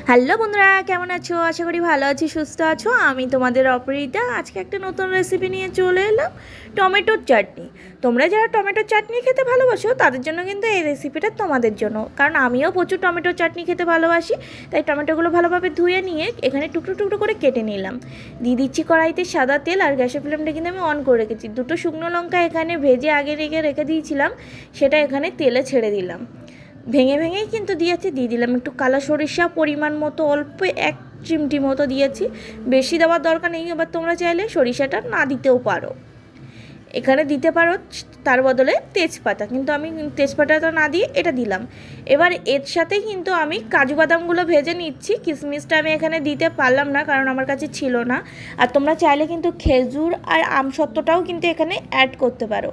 Hello বন্ধুরা, কেমন আছো? আশা করি ভালো আছি, সুস্থ আছো। আমি তোমাদের অপরিতা। আজকে একটা নতুন রেসিপি নিয়ে চলে এলাম, টমেটোর চাটনি। তোমরা যারা টমেটোর চাটনি খেতে ভালোবাসো তাদের জন্য কিন্তু এই রেসিপিটা তোমাদের জন্য, কারণ আমিও প্রচুর টমেটোর চাটনি খেতে ভালোবাসি। তাই টমেটোগুলো ভালোভাবে ধুয়ে নিয়ে এখানে টুকরো টুকরো করে কেটে নিলাম। দিয়ে দিচ্ছি কড়াইতে সাদা তেল, আর গ্যাসের ফ্লেমটা কিন্তু আমি অন করে রেখেছি। দুটো শুকনো লঙ্কা এখানে ভেজে আগে রেখে দিয়েছিলাম, সেটা এখানে তেলে ছেড়ে দিলাম। ভেঙে ভেঙেই কিন্তু দিয়েছি। দিয়ে দিলাম একটু কালো সরিষা, পরিমাণ মতো অল্প 1 চিমটি মতো দিয়েছি, বেশি দেওয়ার দরকার নেই। এবার তোমরা চাইলে সরিষাটা না দিতেও পারো, এখানে দিতে পারো তার বদলে তেজপাতা, কিন্তু আমি তেজপাতাটা না দিয়ে এটা দিলাম। এবার এর সাথে কিন্তু আমি কাজু বাদামগুলো ভেজে নিচ্ছি। কিশমিশটা আমি এখানে দিতে পারলাম না, কারণ আমার কাছে ছিল না। আর তোমরা চাইলে কিন্তু খেজুর আর আমসত্ত্বটাও কিন্তু এখানে অ্যাড করতে পারো,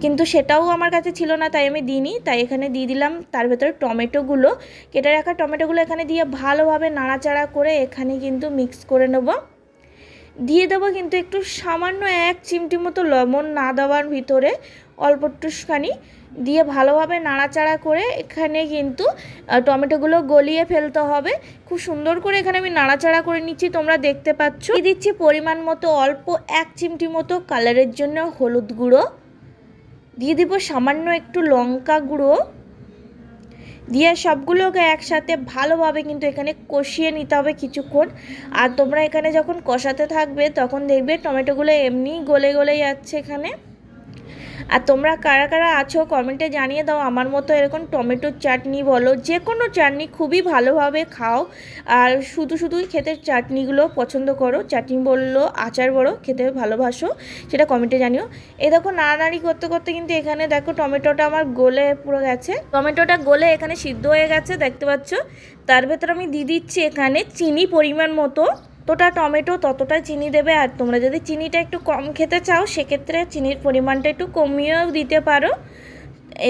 কিন্তু সেটাও আমার কাছে ছিল না, তাই আমি দিইনি। তাই এখানে দিয়ে দিলাম তার ভেতরে টমেটোগুলো, কেটে রাখা টমেটোগুলো এখানে দিয়ে ভালোভাবে নাড়াচাড়া করে এখানে কিন্তু মিক্স করে নেব। দিয়ে দেবো কিন্তু একটু সামান্য 1 চিমটি মতো লবণ, না দেওয়ার ভিতরে অল্প একটুখানি দিয়ে ভালোভাবে নাড়াচাড়া করে এখানে কিন্তু টমেটোগুলো গলিয়ে ফেলতে হবে। খুব সুন্দর করে এখানে আমি নাড়াচাড়া করে নিচ্ছি, তোমরা দেখতে পাচ্ছ। দিয়ে দিচ্ছি পরিমাণ মতো অল্প 1 চিমটি মতো কালারের জন্য হলুদ গুঁড়ো, দিয়ে দিব সামান্য একটু লঙ্কা গুঁড়ো, দিয়ে সবগুলোকে একসাথে ভালোভাবে কিন্তু এখানে কষিয়ে নিতে হবে কিছুক্ষণ। আর তোমরা এখানে যখন কষাতে থাকবে তখন দেখবে টমেটোগুলো এমনি গলে গলে যাচ্ছে এখানে। আর তোমরা কারা কারা আছো কমেন্টে জানিয়ে দাও, আমার মতো এরকম টমেটোর চাটনি বলো, যে কোনো চাটনি খুবই ভালোভাবে খাও, আর শুধু শুধুই খেতে চাটনিগুলো পছন্দ করো। চাটনি বললো, আচার বড়ো খেতে ভালোবাসো, সেটা কমেন্টে জানিও। এই দেখো নাড়ানাড়ি করতে করতে কিন্তু এখানে দেখো টমেটোটা আমার গলে পুরো গেছে, টমেটোটা গলে এখানে সিদ্ধ হয়ে গেছে, দেখতে পাচ্ছ। তার ভেতর আমি দিয়ে দিচ্ছি এখানে চিনি পরিমাণ মতো। যতটা টমেটো ততটাই চিনি দেবে, আর তোমরা যদি চিনিটা একটু কম খেতে চাও সেক্ষেত্রে চিনির পরিমাণটা একটু কমিয়েও দিতে পারো।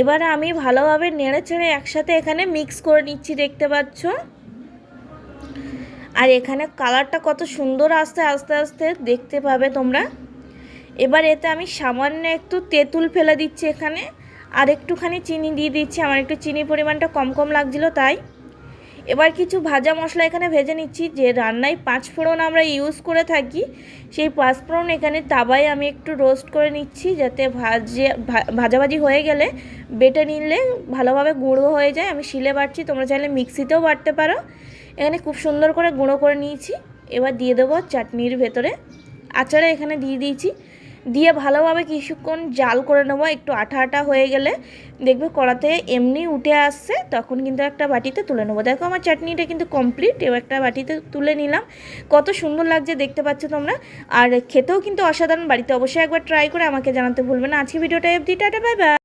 এবার আমি ভালোভাবে নেড়ে চেড়ে একসাথে এখানে মিক্স করে নিচ্ছি, দেখতে পাচ্ছ। আর এখানে কালারটা কত সুন্দর আসছে, আস্তে আস্তে দেখতে পাবে তোমরা। এবার এতে আমি সামান্য একটু তেঁতুল ফেলে দিচ্ছি এখানে, আর একটুখানি চিনি দিয়ে দিচ্ছি, আমার একটু চিনি পরিমাণটা কম কম লাগছিলো তাই। এবার কিছু ভাজা মশলা এখানে ভেজে নিচ্ছি। যে রান্নায় 5 ফোড়ন আমরা ইউজ করে থাকি, সেই 5 ফোড়ন এখানে তাওয়ায় আমি একটু রোস্ট করে নিচ্ছি, যাতে ভাজাভাজি হয়ে গেলে বেটে নিলে ভালোভাবে গুঁড়ো হয়ে যায়। আমি শিলে বাটছি, তোমরা চাইলে মিক্সিতেও বাটতে পারো। এখানে খুব সুন্দর করে গুঁড়ো করে নিয়েছি। এবার দিয়ে দেবো চাটনির ভেতরে, আচারে এখানে দিয়ে দিয়েছি। দিয়ে ভালোভাবে কিছুক্ষণ জাল করে নেবো। একটু আঠা আঠা হয়ে গেলে দেখবে কড়াতে এমনি উঠে আসছে, তখন কিন্তু একটা বাটিতে তুলে নেবো। দেখো আমার চাটনিটা কিন্তু কমপ্লিট। এবার একটা বাটিতে তুলে নিলাম, কত সুন্দর লাগছে দেখতে পাচ্ছ তোমরা। আর খেতেও কিন্তু অসাধারণ। বাড়িতে অবশ্যই একবার ট্রাই করে আমাকে জানাতে ভুলবে না। আজকে ভিডিওটা অবধি, টাটা, বাই বাই।